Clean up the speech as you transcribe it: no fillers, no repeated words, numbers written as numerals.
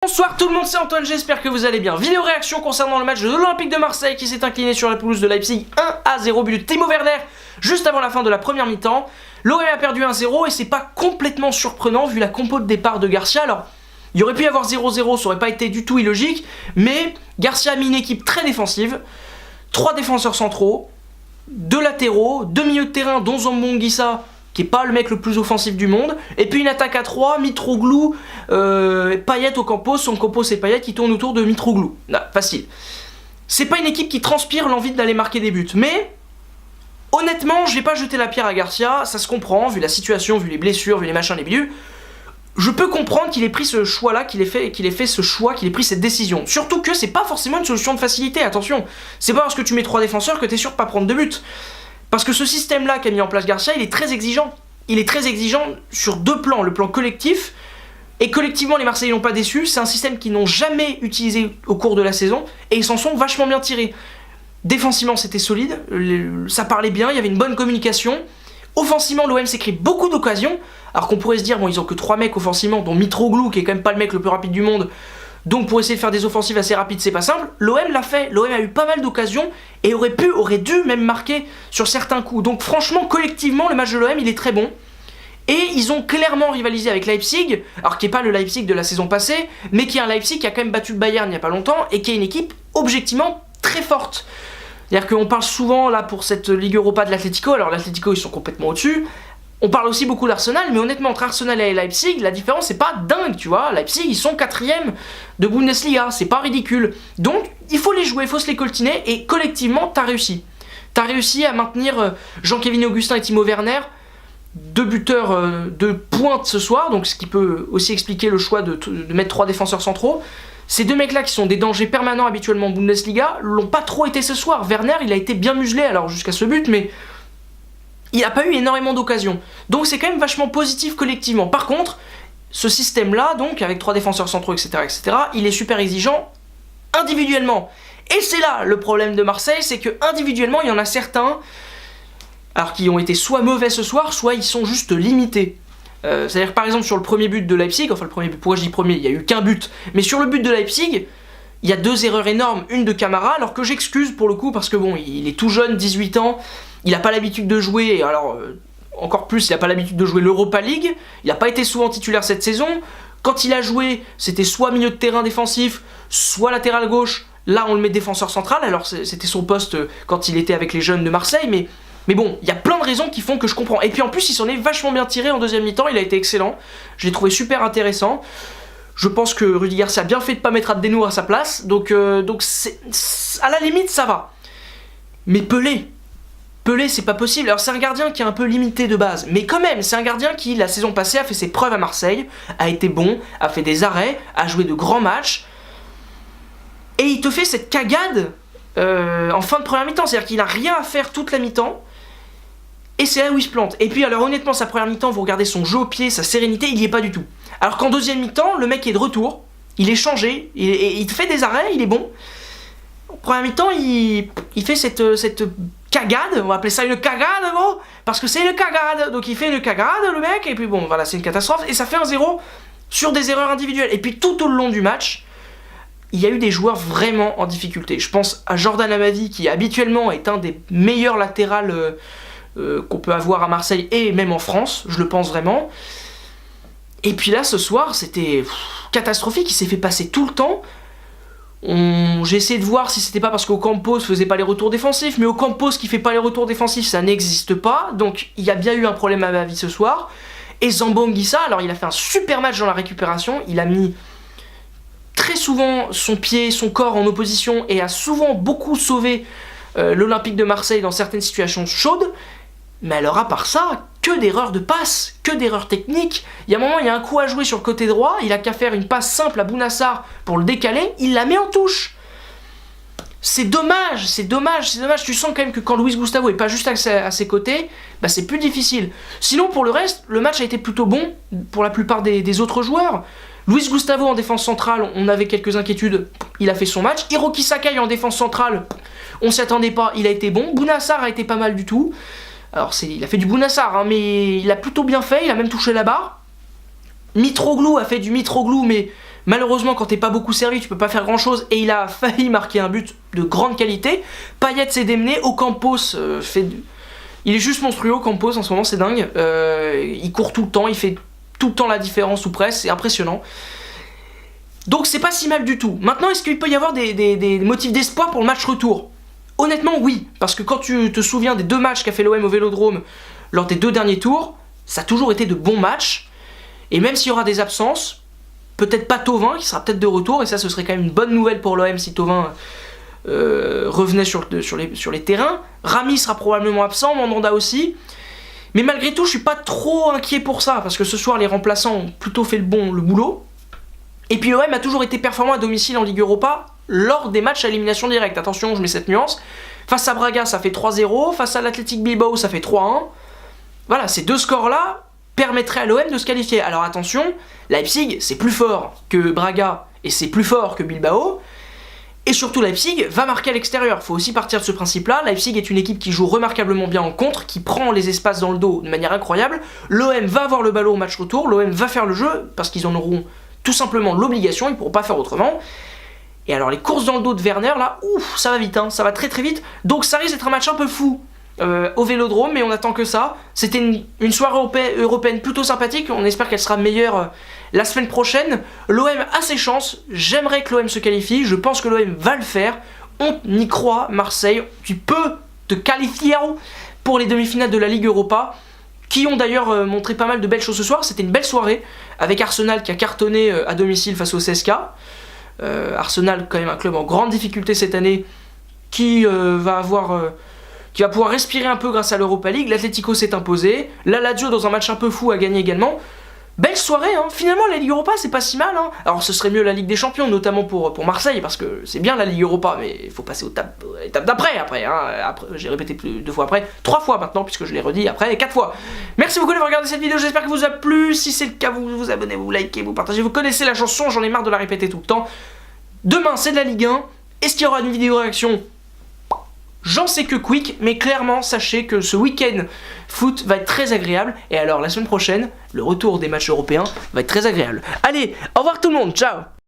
Bonsoir tout le monde, c'est Antoine, j'espère que vous allez bien. Vidéo réaction concernant le match de l'Olympique de Marseille qui s'est incliné sur la pelouse de Leipzig 1-0, but de Timo Werner juste avant la fin de la première mi-temps. L'OM a perdu 1-0 et c'est pas complètement surprenant vu la compo de départ de Garcia. Alors, il aurait pu y avoir 0-0, ça aurait pas été du tout illogique, mais Garcia a mis une équipe très défensive, 3 défenseurs centraux, 2 latéraux, 2 milieux de terrain dont Zambon-Guissa, qui est pas le mec le plus offensif du monde, et puis une attaque à 3, Mitroglou, Payet au Campos, son Campos et Payet qui tournent autour de Mitroglou. Là, facile. C'est pas une équipe qui transpire l'envie d'aller marquer des buts, mais honnêtement, je vais pas jeter la pierre à Garcia, ça se comprend, vu la situation, vu les blessures, vu les machins, les bidules. Je peux comprendre qu'il ait pris ce choix-là, qu'il ait fait ce choix, qu'il ait pris cette décision. Surtout que c'est pas forcément une solution de facilité, attention. C'est pas parce que tu mets 3 défenseurs que t'es sûr de pas prendre de but. Parce que ce système-là qu'a mis en place Garcia, il est très exigeant. Il est très exigeant sur 2 plans. Le plan collectif, et collectivement les Marseillais n'ont pas déçu. C'est un système qu'ils n'ont jamais utilisé au cours de la saison, et ils s'en sont vachement bien tirés. Défensivement, c'était solide, ça parlait bien, il y avait une bonne communication. Offensivement, l'OM s'est créé beaucoup d'occasions, alors qu'on pourrait se dire, bon, ils ont que 3 mecs offensivement, dont Mitroglou, qui est quand même pas le mec le plus rapide du monde, donc pour essayer de faire des offensives assez rapides, c'est pas simple. L'OM l'a fait, l'OM a eu pas mal d'occasions, et aurait dû même marquer sur certains coups. Donc franchement, collectivement, le match de l'OM, il est très bon. Et ils ont clairement rivalisé avec Leipzig, alors qui n'est pas le Leipzig de la saison passée, mais qui est un Leipzig qui a quand même battu le Bayern il n'y a pas longtemps, et qui est une équipe objectivement très forte. C'est-à-dire qu'on parle souvent là pour cette Ligue Europa de l'Atlético, alors l'Atlético ils sont complètement au-dessus. On parle aussi beaucoup d'Arsenal, mais honnêtement entre Arsenal et Leipzig, la différence c'est pas dingue, tu vois. Leipzig ils sont 4ème de Bundesliga, c'est pas ridicule. Donc il faut les jouer, il faut se les coltiner, et collectivement t'as réussi. T'as réussi à maintenir Jean-Kévin Augustin et Timo Werner, 2 buteurs de pointe ce soir, donc ce qui peut aussi expliquer le choix de mettre 3 défenseurs centraux. Ces 2 mecs-là qui sont des dangers permanents habituellement en Bundesliga, l'ont pas trop été ce soir. Werner, il a été bien muselé, alors jusqu'à ce but, mais il n'a pas eu énormément d'occasions. Donc c'est quand même vachement positif collectivement. Par contre, ce système-là, donc avec 3 défenseurs centraux, etc., il est super exigeant individuellement. Et c'est là le problème de Marseille, c'est que individuellement, il y en a certains, alors qui ont été soit mauvais ce soir, soit ils sont juste limités. C'est-à-dire par exemple sur le premier but de Leipzig, enfin le premier but, pourquoi je dis premier, il n'y a eu qu'un but, mais sur le but de Leipzig, il y a 2 erreurs énormes, une de Camara, alors que j'excuse pour le coup, parce que bon, il est tout jeune, 18 ans, il n'a pas l'habitude de jouer, et alors encore plus, il n'a pas l'habitude de jouer l'Europa League, il n'a pas été souvent titulaire cette saison, quand il a joué, c'était soit milieu de terrain défensif, soit latéral gauche, là on le met défenseur central, alors c'était son poste quand il était avec les jeunes de Marseille, mais bon, il y a plein de raisons qui font que je comprends. Et puis en plus, il s'en est vachement bien tiré en deuxième mi-temps, il a été excellent. Je l'ai trouvé super intéressant. Je pense que Rudy Garcia a bien fait de pas mettre Abdenour à sa place, donc à la limite, ça va. Mais Pelé, c'est pas possible. Alors c'est un gardien qui est un peu limité de base, mais quand même, c'est un gardien qui, la saison passée, a fait ses preuves à Marseille, a été bon, a fait des arrêts, a joué de grands matchs, et il te fait cette cagade en fin de première mi-temps, c'est-à-dire qu'il n'a rien à faire toute la mi-temps, et c'est là où il se plante. Et puis alors honnêtement, sa première mi-temps, vous regardez son jeu au pied, sa sérénité, il y est pas du tout. Alors qu'en deuxième mi-temps, le mec est de retour, il est changé, il fait des arrêts, il est bon. En première mi-temps, il fait cette cagade, on va appeler ça une cagade, bon, parce que c'est une cagade. Donc il fait une cagade, le mec, et puis bon, voilà, c'est une catastrophe, et ça fait 1-0 sur des erreurs individuelles. Et puis tout au long du match, il y a eu des joueurs vraiment en difficulté. Je pense à Jordan Amadi, qui habituellement est un des meilleurs latérales qu'on peut avoir à Marseille et même en France, je le pense vraiment. Et puis là, ce soir, c'était catastrophique, il s'est fait passer tout le temps. J'ai essayé de voir si c'était pas parce qu'Ocampos faisait pas les retours défensifs, mais Ocampos qui fait pas les retours défensifs, ça n'existe pas, donc il y a bien eu un problème à ma vie ce soir. Et Zambon-Guissa, alors il a fait un super match dans la récupération, il a mis très souvent son pied, son corps en opposition et a souvent beaucoup sauvé l'Olympique de Marseille dans certaines situations chaudes. Mais alors à part ça, que d'erreurs de passe, que d'erreurs techniques. Il y a un moment, il y a un coup à jouer sur le côté droit, il a qu'à faire une passe simple à Bounassar pour le décaler, il la met en touche. C'est dommage. Tu sens quand même que quand Luis Gustavo est pas juste à ses côtés, bah c'est plus difficile. Sinon pour le reste, le match a été plutôt bon pour la plupart des autres joueurs. Luis Gustavo en défense centrale, on avait quelques inquiétudes, il a fait son match. Hiroki Sakai en défense centrale, on s'y attendait pas, il a été bon. Bounassar a été pas mal du tout. Alors il a fait du Bounassar, hein, mais il a plutôt bien fait, il a même touché la barre. Mitroglou a fait du Mitroglou, mais Malheureusement, quand t'es pas beaucoup servi, tu peux pas faire grand chose. Et il a failli marquer un but de grande qualité. Payet s'est démené. Ocampos il est juste monstrueux, Ocampos en ce moment, c'est dingue. Il court tout le temps, il fait tout le temps la différence ou presque, c'est impressionnant. Donc c'est pas si mal du tout. Maintenant, est-ce qu'il peut y avoir des motifs d'espoir pour le match retour? Honnêtement, oui. Parce que quand tu te souviens des 2 matchs qu'a fait l'OM au Vélodrome lors des 2 derniers tours, ça a toujours été de bons matchs. Et même s'il y aura des absences, peut-être pas Thauvin qui sera peut-être de retour, et ça ce serait quand même une bonne nouvelle pour l'OM si Thauvin revenait sur les terrains. Rami sera probablement absent, Mandanda aussi. Mais malgré tout, je suis pas trop inquiet pour ça, parce que ce soir les remplaçants ont plutôt fait le boulot. Et puis l'OM a toujours été performant à domicile en Ligue Europa lors des matchs à élimination directe. Attention, je mets cette nuance. Face à Braga, ça fait 3-0. Face à l'Athletic Bilbao, ça fait 3-1. Voilà, ces 2 scores-là permettrait à l'OM de se qualifier. Alors attention, Leipzig c'est plus fort que Braga et c'est plus fort que Bilbao, et surtout Leipzig va marquer à l'extérieur. Faut aussi partir de ce principe-là. Leipzig est une équipe qui joue remarquablement bien en contre, qui prend les espaces dans le dos de manière incroyable. L'OM va avoir le ballon au match retour, l'OM va faire le jeu parce qu'ils en auront tout simplement l'obligation, ils ne pourront pas faire autrement. Et alors les courses dans le dos de Werner là, ouf, ça va vite, hein, ça va très très vite. Donc ça risque d'être un match un peu fou. Au Vélodrome, mais on attend que ça. C'était une soirée européenne plutôt sympathique, on espère qu'elle sera meilleure la semaine prochaine. L'OM a ses chances, j'aimerais que l'OM se qualifie, je pense que l'OM va le faire. On y croit, Marseille, tu peux te qualifier pour les demi-finales de la Ligue Europa, qui ont d'ailleurs montré pas mal de belles choses ce soir. C'était une belle soirée, avec Arsenal qui a cartonné à domicile face au CSK. Arsenal, quand même un club en grande difficulté cette année, qui va pouvoir respirer un peu grâce à l'Europa League. L'Atlético s'est imposé. La Lazio, dans un match un peu fou, a gagné également. Belle soirée, hein. Finalement la Ligue Europa c'est pas si mal, hein. Alors ce serait mieux la Ligue des Champions, notamment pour Marseille, parce que c'est bien la Ligue Europa, mais il faut passer aux étapes d'après après, hein. Après, j'ai répété 2 fois après, 3 fois maintenant, puisque je l'ai redit après 4 fois. Merci beaucoup d'avoir regardé cette vidéo, j'espère que vous a plu. Si c'est le cas, vous vous abonnez, vous likez, vous partagez, vous connaissez la chanson, j'en ai marre de la répéter tout le temps. Demain c'est de la Ligue 1, est-ce qu'il y aura une vidéo réaction? J'en sais que quick, mais clairement, sachez que ce week-end foot va être très agréable. Et alors, la semaine prochaine, le retour des matchs européens va être très agréable. Allez, au revoir tout le monde, ciao!